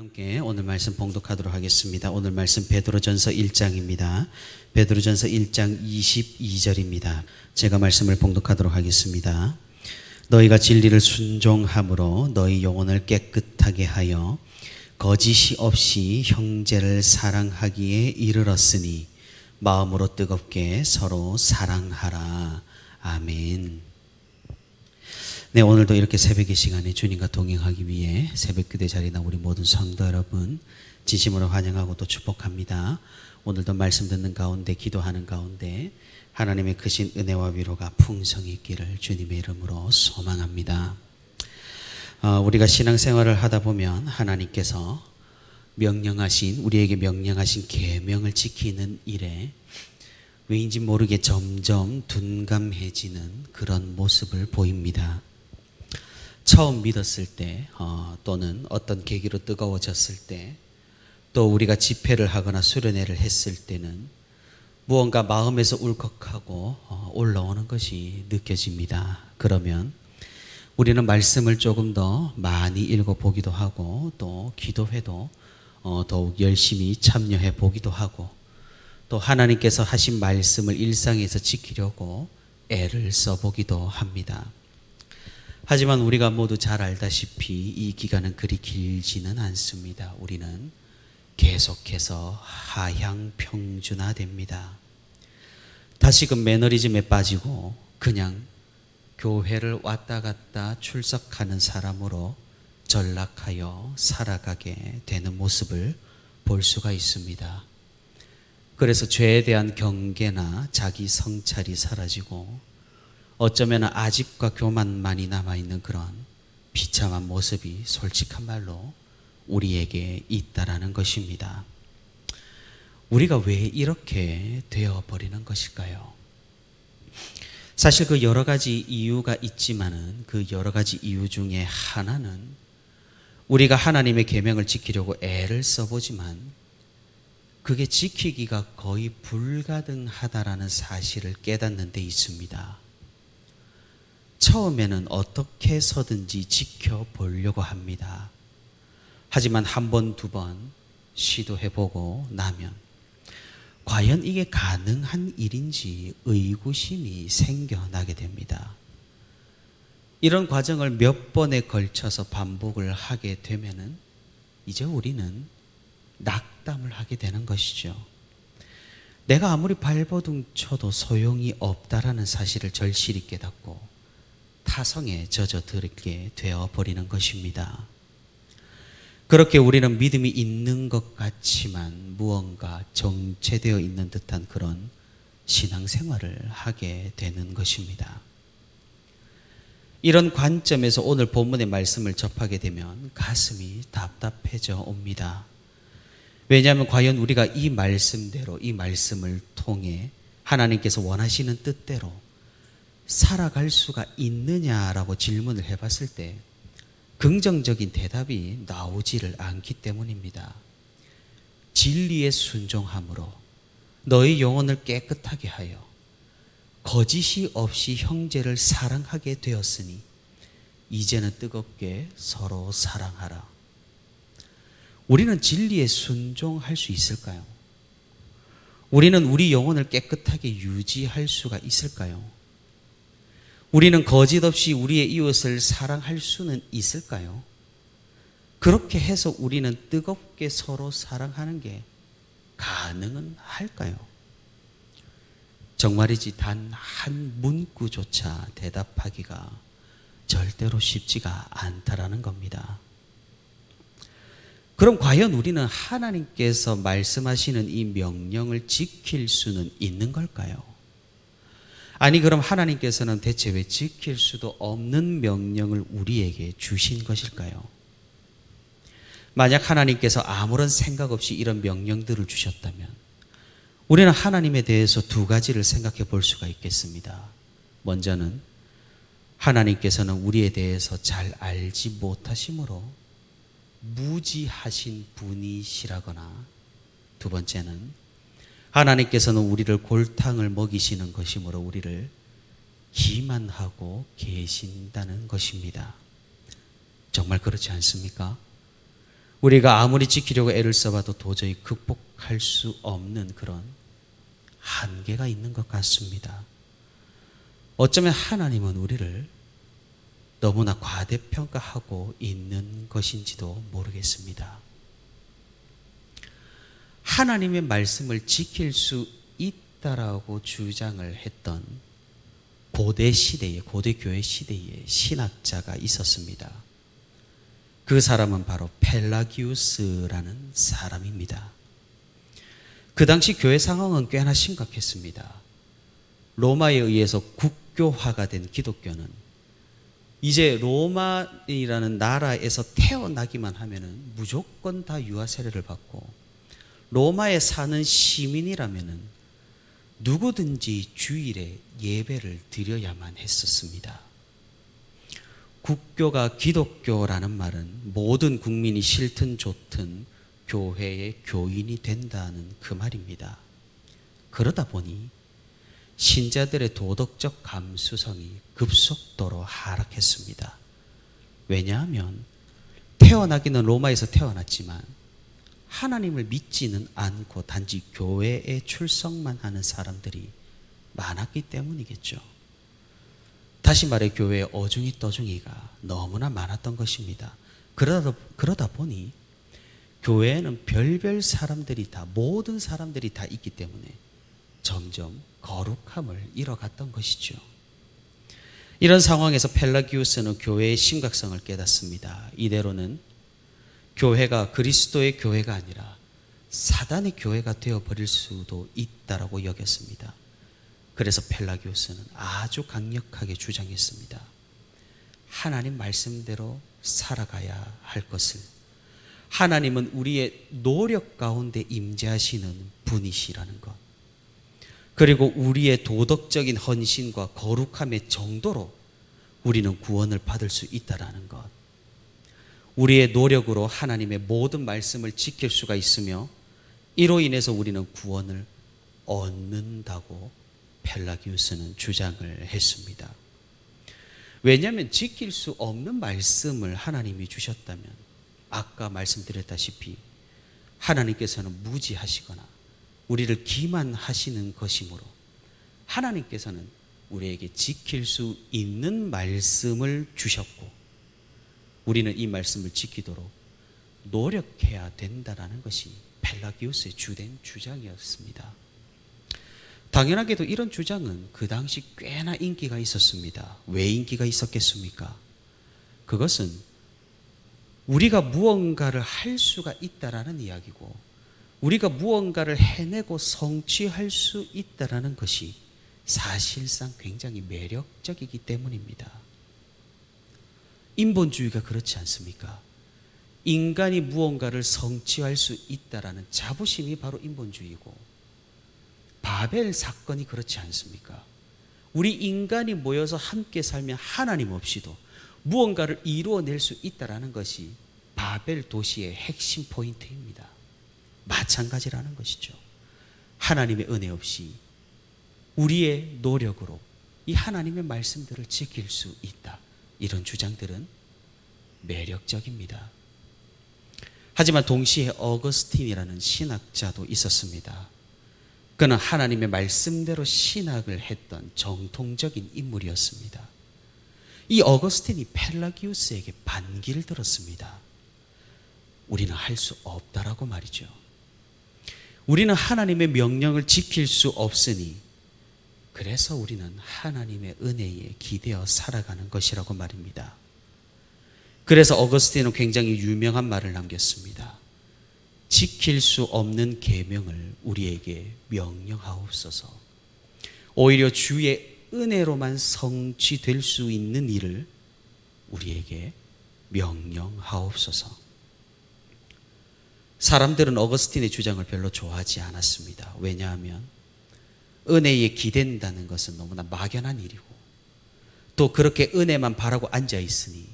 함께 오늘 말씀 봉독하도록 하겠습니다. 오늘 말씀 베드로전서 1장입니다. 베드로전서 1장 22절입니다. 제가 말씀을 봉독하도록 하겠습니다. 너희가 진리를 순종함으로 너희 영혼을 깨끗하게 하여 거짓이 없이 형제를 사랑하기에 이르렀으니 마음으로 뜨겁게 서로 사랑하라. 아멘. 네, 오늘도 이렇게 새벽의 시간에 주님과 동행하기 위해 새벽기도 자리에 나온 우리 모든 성도 여러분 진심으로 환영하고 또 축복합니다. 오늘도 말씀 듣는 가운데 기도하는 가운데 하나님의 크신 은혜와 위로가 풍성히 있기를 주님의 이름으로 소망합니다. 우리가 신앙생활을 하다 보면 하나님께서 우리에게 명령하신 계명을 지키는 일에 왜인지 모르게 점점 둔감해지는 그런 모습을 보입니다. 처음 믿었을 때 또는 어떤 계기로 뜨거워졌을 때 또 우리가 집회를 하거나 수련회를 했을 때는 무언가 마음에서 울컥하고 올라오는 것이 느껴집니다. 그러면 우리는 말씀을 조금 더 많이 읽어보기도 하고 또 기도회도 더욱 열심히 참여해 보기도 하고 또 하나님께서 하신 말씀을 일상에서 지키려고 애를 써보기도 합니다. 하지만 우리가 모두 잘 알다시피 이 기간은 그리 길지는 않습니다. 우리는 계속해서 하향 평준화됩니다. 다시금 매너리즘에 빠지고 그냥 교회를 왔다 갔다 출석하는 사람으로 전락하여 살아가게 되는 모습을 볼 수가 있습니다. 그래서 죄에 대한 경계나 자기 성찰이 사라지고 어쩌면 아집과 교만만이 남아있는 그런 비참한 모습이 솔직한 말로 우리에게 있다라는 것입니다. 우리가 왜 이렇게 되어버리는 것일까요? 사실 그 여러 가지 이유가 있지만은 그 여러 가지 이유 중에 하나는 우리가 하나님의 계명을 지키려고 애를 써보지만 그게 지키기가 거의 불가능하다라는 사실을 깨닫는 데 있습니다. 처음에는 어떻게 해서든지 지켜보려고 합니다. 하지만 한 번, 두 번 시도해보고 나면 과연 이게 가능한 일인지 의구심이 생겨나게 됩니다. 이런 과정을 몇 번에 걸쳐서 반복을 하게 되면은 이제 우리는 낙담을 하게 되는 것이죠. 내가 아무리 발버둥 쳐도 소용이 없다라는 사실을 절실히 깨닫고 타성에 젖어들게 되어버리는 것입니다. 그렇게 우리는 믿음이 있는 것 같지만 무언가 정체되어 있는 듯한 그런 신앙생활을 하게 되는 것입니다. 이런 관점에서 오늘 본문의 말씀을 접하게 되면 가슴이 답답해져 옵니다. 왜냐하면 과연 우리가 이 말씀대로 이 말씀을 통해 하나님께서 원하시는 뜻대로 살아갈 수가 있느냐라고 질문을 해봤을 때 긍정적인 대답이 나오지를 않기 때문입니다. 진리에 순종함으로 너희 영혼을 깨끗하게 하여 거짓이 없이 형제를 사랑하게 되었으니 이제는 뜨겁게 서로 사랑하라. 우리는 진리에 순종할 수 있을까요? 우리는 우리 영혼을 깨끗하게 유지할 수가 있을까요? 우리는 거짓 없이 우리의 이웃을 사랑할 수는 있을까요? 그렇게 해서 우리는 뜨겁게 서로 사랑하는 게 가능은 할까요? 정말이지 단 한 문구조차 대답하기가 절대로 쉽지가 않다라는 겁니다. 그럼 과연 우리는 하나님께서 말씀하시는 이 명령을 지킬 수는 있는 걸까요? 아니 그럼 하나님께서는 대체 왜 지킬 수도 없는 명령을 우리에게 주신 것일까요? 만약 하나님께서 아무런 생각 없이 이런 명령들을 주셨다면 우리는 하나님에 대해서 두 가지를 생각해 볼 수가 있겠습니다. 먼저는 하나님께서는 우리에 대해서 잘 알지 못하심으로 무지하신 분이시라거나 두 번째는 하나님께서는 우리를 골탕을 먹이시는 것이므로 우리를 기만하고 계신다는 것입니다. 정말 그렇지 않습니까? 우리가 아무리 지키려고 애를 써봐도 도저히 극복할 수 없는 그런 한계가 있는 것 같습니다. 어쩌면 하나님은 우리를 너무나 과대평가하고 있는 것인지도 모르겠습니다. 하나님의 말씀을 지킬 수 있다라고 주장을 했던 고대 교회 시대에 신학자가 있었습니다. 그 사람은 바로 펠라기우스라는 사람입니다. 그 당시 교회 상황은 꽤나 심각했습니다. 로마에 의해서 국교화가 된 기독교는 이제 로마이라는 나라에서 태어나기만 하면은 무조건 다 유아 세례를 받고, 로마에 사는 시민이라면은 누구든지 주일에 예배를 드려야만 했었습니다. 국교가 기독교라는 말은 모든 국민이 싫든 좋든 교회의 교인이 된다는 그 말입니다. 그러다 보니 신자들의 도덕적 감수성이 급속도로 하락했습니다. 왜냐하면 태어나기는 로마에서 태어났지만 하나님을 믿지는 않고 단지 교회에 출석만 하는 사람들이 많았기 때문이겠죠. 다시 말해 교회의 어중이 떠중이가 너무나 많았던 것입니다. 그러다 보니 교회에는 별별 사람들이 다, 모든 사람들이 다 있기 때문에 점점 거룩함을 잃어갔던 것이죠. 이런 상황에서 펠라기우스는 교회의 심각성을 깨닫습니다. 이대로는 교회가 그리스도의 교회가 아니라 사단의 교회가 되어버릴 수도 있다라고 여겼습니다. 그래서 펠라기우스는 아주 강력하게 주장했습니다. 하나님 말씀대로 살아가야 할 것을, 하나님은 우리의 노력 가운데 임재하시는 분이시라는 것, 그리고 우리의 도덕적인 헌신과 거룩함의 정도로 우리는 구원을 받을 수 있다라는 것, 우리의 노력으로 하나님의 모든 말씀을 지킬 수가 있으며 이로 인해서 우리는 구원을 얻는다고 펠라기우스는 주장을 했습니다. 왜냐하면 지킬 수 없는 말씀을 하나님이 주셨다면 아까 말씀드렸다시피 하나님께서는 무지하시거나 우리를 기만하시는 것이므로 하나님께서는 우리에게 지킬 수 있는 말씀을 주셨고 우리는 이 말씀을 지키도록 노력해야 된다는 것이 펠라기우스의 주된 주장이었습니다. 당연하게도 이런 주장은 그 당시 꽤나 인기가 있었습니다. 왜 인기가 있었겠습니까? 그것은 우리가 무언가를 할 수가 있다라는 이야기고, 우리가 무언가를 해내고 성취할 수 있다라는 것이 사실상 굉장히 매력적이기 때문입니다. 인본주의가 그렇지 않습니까? 인간이 무언가를 성취할 수 있다라는 자부심이 바로 인본주의고, 바벨 사건이 그렇지 않습니까? 우리 인간이 모여서 함께 살면 하나님 없이도 무언가를 이루어낼 수 있다라는 것이 바벨 도시의 핵심 포인트입니다. 마찬가지라는 것이죠. 하나님의 은혜 없이 우리의 노력으로 이 하나님의 말씀들을 지킬 수 있다. 이런 주장들은 매력적입니다. 하지만 동시에 어거스틴이라는 신학자도 있었습니다. 그는 하나님의 말씀대로 신학을 했던 정통적인 인물이었습니다. 이 어거스틴이 펠라기우스에게 반기를 들었습니다. 우리는 할 수 없다라고 말이죠. 우리는 하나님의 명령을 지킬 수 없으니 그래서 우리는 하나님의 은혜에 기대어 살아가는 것이라고 말입니다. 그래서 어거스틴은 굉장히 유명한 말을 남겼습니다. 지킬 수 없는 계명을 우리에게 명령하옵소서. 오히려 주의 은혜로만 성취될 수 있는 일을 우리에게 명령하옵소서. 사람들은 어거스틴의 주장을 별로 좋아하지 않았습니다. 왜냐하면 은혜에 기댄다는 것은 너무나 막연한 일이고, 또 그렇게 은혜만 바라고 앉아 있으니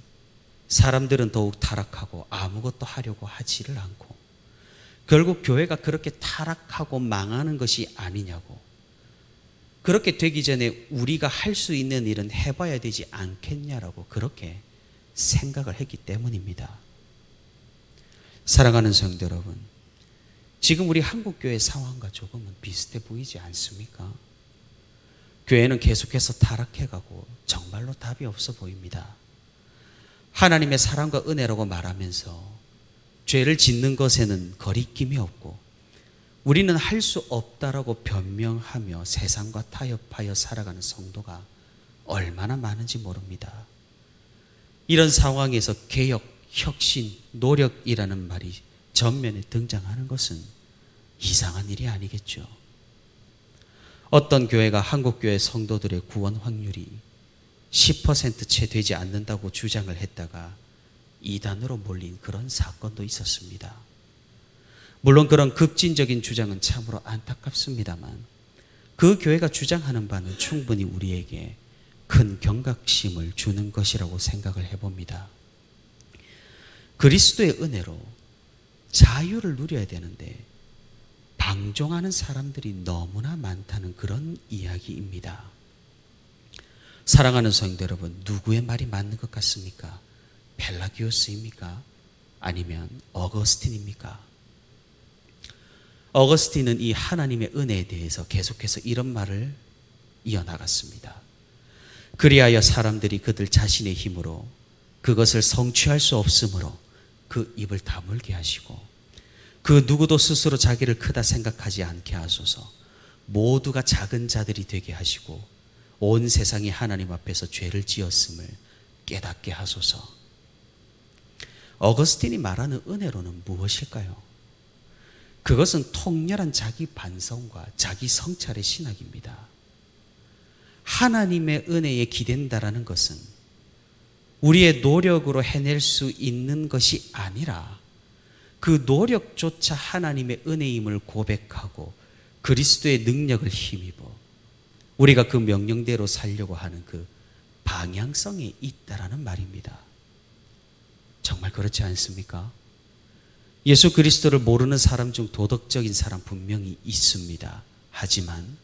사람들은 더욱 타락하고 아무것도 하려고 하지를 않고, 결국 교회가 그렇게 타락하고 망하는 것이 아니냐고, 그렇게 되기 전에 우리가 할 수 있는 일은 해봐야 되지 않겠냐라고 그렇게 생각을 했기 때문입니다. 사랑하는 성도 여러분, 지금 우리 한국교회 상황과 조금은 비슷해 보이지 않습니까? 교회는 계속해서 타락해가고 정말로 답이 없어 보입니다. 하나님의 사랑과 은혜라고 말하면서 죄를 짓는 것에는 거리낌이 없고 우리는 할 수 없다라고 변명하며 세상과 타협하여 살아가는 성도가 얼마나 많은지 모릅니다. 이런 상황에서 개혁, 혁신, 노력이라는 말이 전면에 등장하는 것은 이상한 일이 아니겠죠. 어떤 교회가 한국교회 성도들의 구원 확률이 10% 채 되지 않는다고 주장을 했다가 이단으로 몰린 그런 사건도 있었습니다. 물론 그런 급진적인 주장은 참으로 안타깝습니다만 그 교회가 주장하는 바는 충분히 우리에게 큰 경각심을 주는 것이라고 생각을 해봅니다. 그리스도의 은혜로 자유를 누려야 되는데 방종하는 사람들이 너무나 많다는 그런 이야기입니다. 사랑하는 성도 여러분, 누구의 말이 맞는 것 같습니까? 펠라기오스입니까? 아니면 어거스틴입니까? 어거스틴은 이 하나님의 은혜에 대해서 계속해서 이런 말을 이어나갔습니다. 그리하여 사람들이 그들 자신의 힘으로 그것을 성취할 수 없으므로 그 입을 다물게 하시고 그 누구도 스스로 자기를 크다 생각하지 않게 하소서. 모두가 작은 자들이 되게 하시고 온 세상이 하나님 앞에서 죄를 지었음을 깨닫게 하소서. 어거스틴이 말하는 은혜로는 무엇일까요? 그것은 통렬한 자기 반성과 자기 성찰의 신학입니다. 하나님의 은혜에 기댄다라는 것은 우리의 노력으로 해낼 수 있는 것이 아니라 그 노력조차 하나님의 은혜임을 고백하고 그리스도의 능력을 힘입어 우리가 그 명령대로 살려고 하는 그 방향성에 있다라는 말입니다. 정말 그렇지 않습니까? 예수 그리스도를 모르는 사람 중 도덕적인 사람 분명히 있습니다. 하지만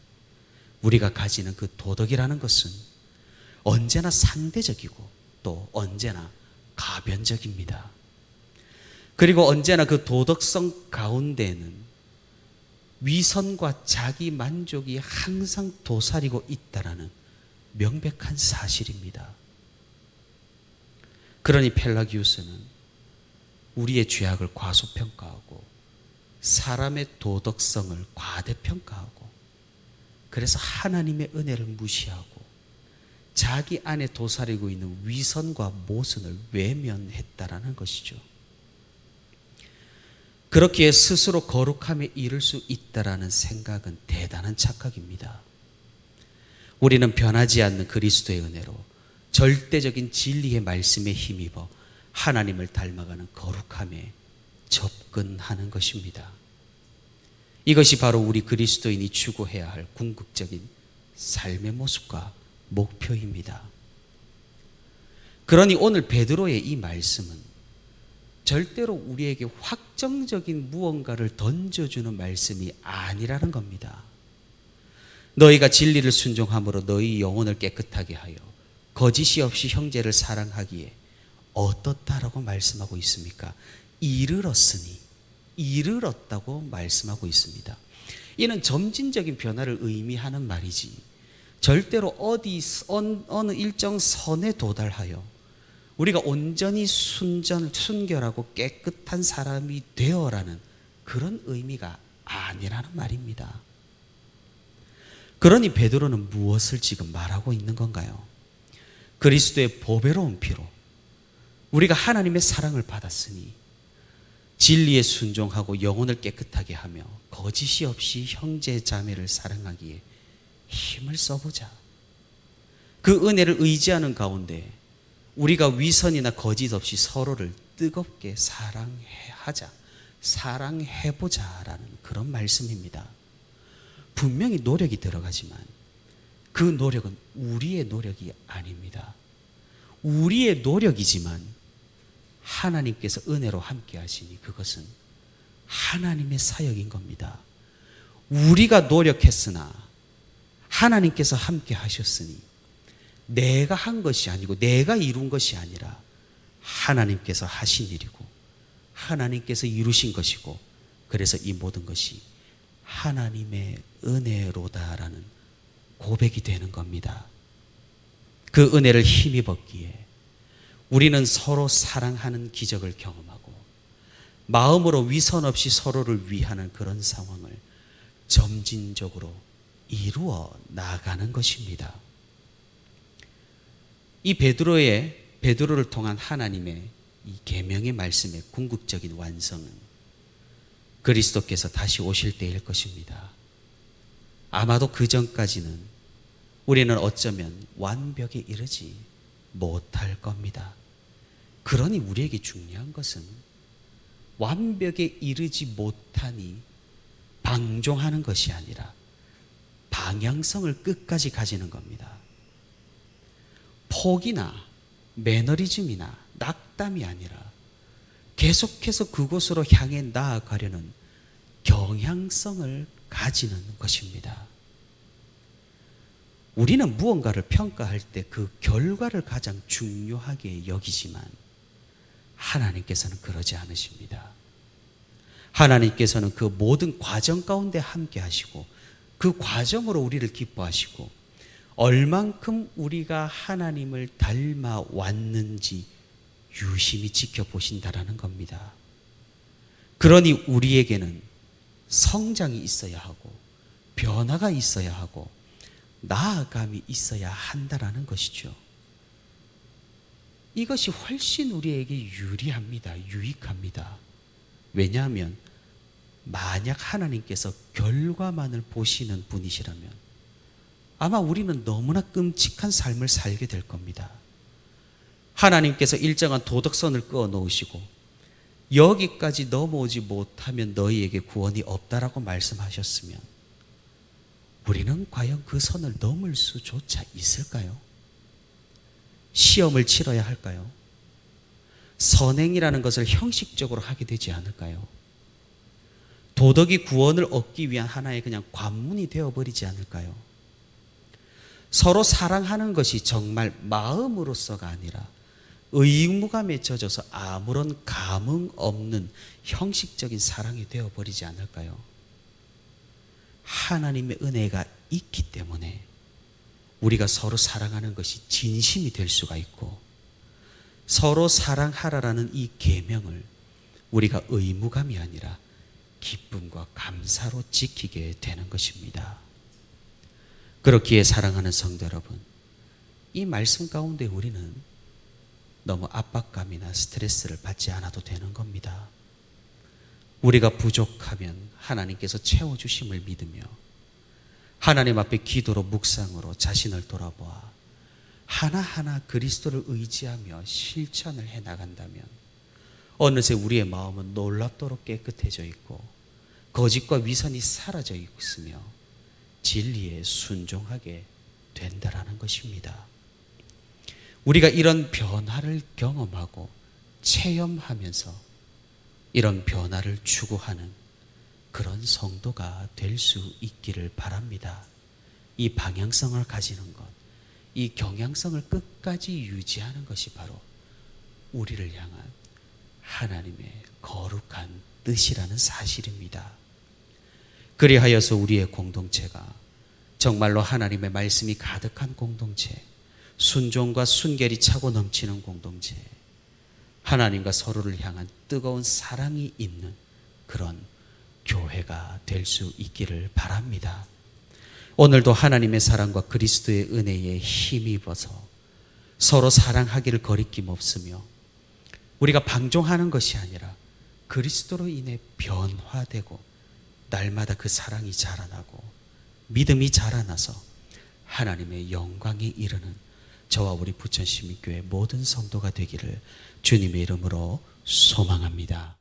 우리가 가지는 그 도덕이라는 것은 언제나 상대적이고 또 언제나 가변적입니다. 그리고 언제나 그 도덕성 가운데는 위선과 자기 만족이 항상 도사리고 있다라는 명백한 사실입니다. 그러니 펠라기우스는 우리의 죄악을 과소평가하고 사람의 도덕성을 과대평가하고 그래서 하나님의 은혜를 무시하고 자기 안에 도사리고 있는 위선과 모순을 외면했다라는 것이죠. 그렇기에 스스로 거룩함에 이를 수 있다라는 생각은 대단한 착각입니다. 우리는 변하지 않는 그리스도의 은혜로 절대적인 진리의 말씀에 힘입어 하나님을 닮아가는 거룩함에 접근하는 것입니다. 이것이 바로 우리 그리스도인이 추구해야 할 궁극적인 삶의 모습과 목표입니다. 그러니 오늘 베드로의 이 말씀은 절대로 우리에게 확정적인 무언가를 던져주는 말씀이 아니라는 겁니다. 너희가 진리를 순종함으로 너희 영혼을 깨끗하게 하여 거짓이 없이 형제를 사랑하기에 어떻다라고 말씀하고 있습니까? 이르렀다고 말씀하고 있습니다. 이는 점진적인 변화를 의미하는 말이지 절대로 어느 일정 선에 도달하여 우리가 온전히 순결하고 깨끗한 사람이 되어라는 그런 의미가 아니라는 말입니다. 그러니 베드로는 무엇을 지금 말하고 있는 건가요? 그리스도의 보배로운 피로 우리가 하나님의 사랑을 받았으니 진리에 순종하고 영혼을 깨끗하게 하며 거짓이 없이 형제 자매를 사랑하기에 힘을 써보자. 그 은혜를 의지하는 가운데 우리가 위선이나 거짓 없이 서로를 뜨겁게 사랑해보자라는 그런 말씀입니다. 분명히 노력이 들어가지만 그 노력은 우리의 노력이 아닙니다. 우리의 노력이지만 하나님께서 은혜로 함께 하시니 그것은 하나님의 사역인 겁니다. 우리가 노력했으나 하나님께서 함께 하셨으니 내가 한 것이 아니고 내가 이룬 것이 아니라 하나님께서 하신 일이고 하나님께서 이루신 것이고, 그래서 이 모든 것이 하나님의 은혜로다라는 고백이 되는 겁니다. 그 은혜를 힘입었기에 우리는 서로 사랑하는 기적을 경험하고 마음으로 위선 없이 서로를 위하는 그런 상황을 점진적으로 이루어 나가는 것입니다. 이 베드로를 통한 하나님의 이 계명의 말씀의 궁극적인 완성은 그리스도께서 다시 오실 때일 것입니다. 아마도 그 전까지는 우리는 어쩌면 완벽에 이르지 못할 겁니다. 그러니 우리에게 중요한 것은 완벽에 이르지 못하니 방종하는 것이 아니라 방향성을 끝까지 가지는 겁니다. 포기나 매너리즘이나 낙담이 아니라 계속해서 그곳으로 향해 나아가려는 경향성을 가지는 것입니다. 우리는 무언가를 평가할 때 그 결과를 가장 중요하게 여기지만 하나님께서는 그러지 않으십니다. 하나님께서는 그 모든 과정 가운데 함께 하시고 그 과정으로 우리를 기뻐하시고 얼만큼 우리가 하나님을 닮아왔는지 유심히 지켜보신다라는 겁니다. 그러니 우리에게는 성장이 있어야 하고 변화가 있어야 하고 나아감이 있어야 한다라는 것이죠. 이것이 훨씬 우리에게 유리합니다. 유익합니다. 왜냐하면 만약 하나님께서 결과만을 보시는 분이시라면 아마 우리는 너무나 끔찍한 삶을 살게 될 겁니다. 하나님께서 일정한 도덕선을 그어 놓으시고 여기까지 넘어오지 못하면 너희에게 구원이 없다라고 말씀하셨으면 우리는 과연 그 선을 넘을 수조차 있을까요? 시험을 치러야 할까요? 선행이라는 것을 형식적으로 하게 되지 않을까요? 도덕이 구원을 얻기 위한 하나의 그냥 관문이 되어버리지 않을까요? 서로 사랑하는 것이 정말 마음으로서가 아니라 의무감에 젖어서 아무런 감흥 없는 형식적인 사랑이 되어버리지 않을까요? 하나님의 은혜가 있기 때문에 우리가 서로 사랑하는 것이 진심이 될 수가 있고 서로 사랑하라라는 이 계명을 우리가 의무감이 아니라 기쁨과 감사로 지키게 되는 것입니다. 그렇기에 사랑하는 성도 여러분, 이 말씀 가운데 우리는 너무 압박감이나 스트레스를 받지 않아도 되는 겁니다. 우리가 부족하면 하나님께서 채워주심을 믿으며 하나님 앞에 기도로 묵상으로 자신을 돌아보아 하나하나 그리스도를 의지하며 실천을 해나간다면 어느새 우리의 마음은 놀랍도록 깨끗해져 있고 거짓과 위선이 사라져 있으며 진리에 순종하게 된다라는 것입니다. 우리가 이런 변화를 경험하고 체험하면서 이런 변화를 추구하는 그런 성도가 될 수 있기를 바랍니다. 이 방향성을 가지는 것, 이 경향성을 끝까지 유지하는 것이 바로 우리를 향한 하나님의 거룩한 뜻이라는 사실입니다. 그리하여서 우리의 공동체가 정말로 하나님의 말씀이 가득한 공동체, 순종과 순결이 차고 넘치는 공동체, 하나님과 서로를 향한 뜨거운 사랑이 있는 그런 교회가 될 수 있기를 바랍니다. 오늘도 하나님의 사랑과 그리스도의 은혜에 힘입어서 서로 사랑하기를 거리낌 없으며 우리가 방종하는 것이 아니라 그리스도로 인해 변화되고 날마다 그 사랑이 자라나고 믿음이 자라나서 하나님의 영광에 이르는 저와 우리 부천시민교회 모든 성도가 되기를 주님의 이름으로 소망합니다.